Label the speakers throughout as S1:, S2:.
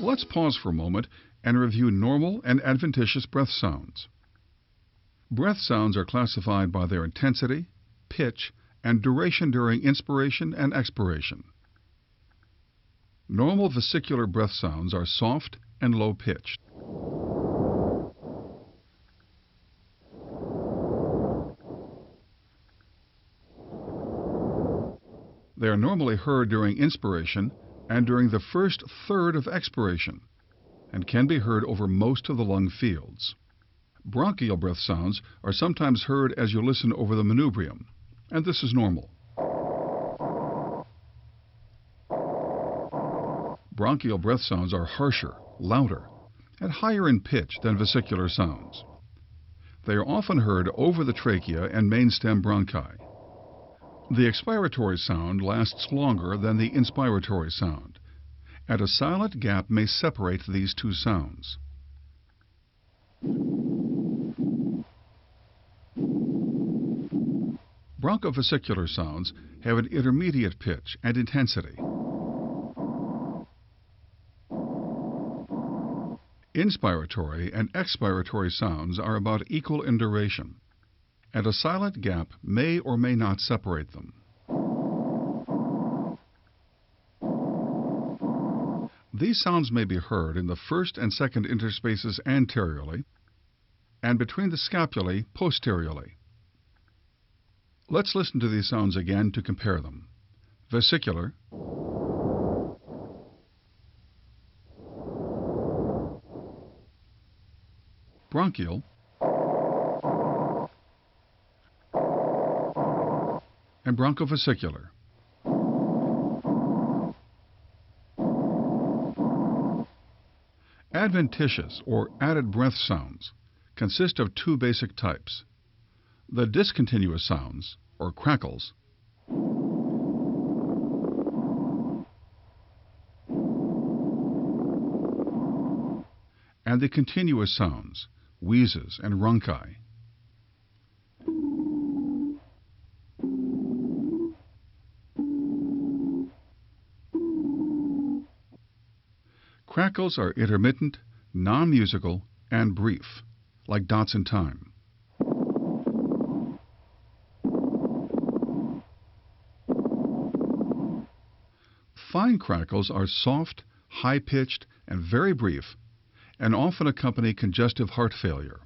S1: Let's pause for a moment and review normal and adventitious breath sounds. Breath sounds are classified by their intensity, pitch, and duration during inspiration and expiration. Normal vesicular breath sounds are soft and low-pitched. They are normally heard during inspiration and during the first third of expiration, and can be heard over most of the lung fields. Bronchial breath sounds are sometimes heard as you listen over the manubrium, and this is normal. Bronchial breath sounds are harsher, louder, and higher in pitch than vesicular sounds. They are often heard over the trachea and main stem bronchi. The expiratory sound lasts longer than the inspiratory sound, and a silent gap may separate these two sounds. Bronchovesicular sounds have an intermediate pitch and intensity. Inspiratory and expiratory sounds are about equal in duration, and a silent gap may or may not separate them. These sounds may be heard in the first and second interspaces anteriorly, and between the scapulae posteriorly. Let's listen to these sounds again to compare them. Vesicular, bronchial, and bronchovesicular. Adventitious, or added breath sounds, consist of two basic types: the discontinuous sounds, or crackles, and the continuous sounds, wheezes and rhonchi. Crackles are intermittent, non-musical, and brief, like dots in time. Fine crackles are soft, high-pitched, and very brief, and often accompany congestive heart failure.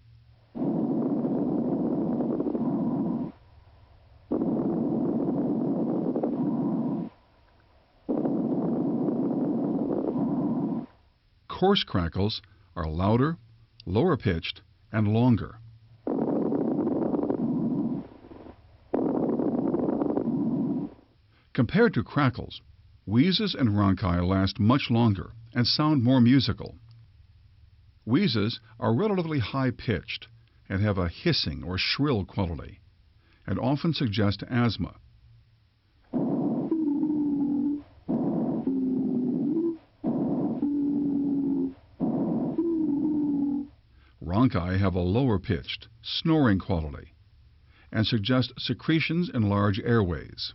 S1: Coarse crackles are louder, lower-pitched, and longer. Compared to crackles, wheezes and rhonchi last much longer and sound more musical. Wheezes are relatively high-pitched and have a hissing or shrill quality, and often suggest asthma. Rhonchi have a lower-pitched, snoring quality, and suggest secretions in large airways.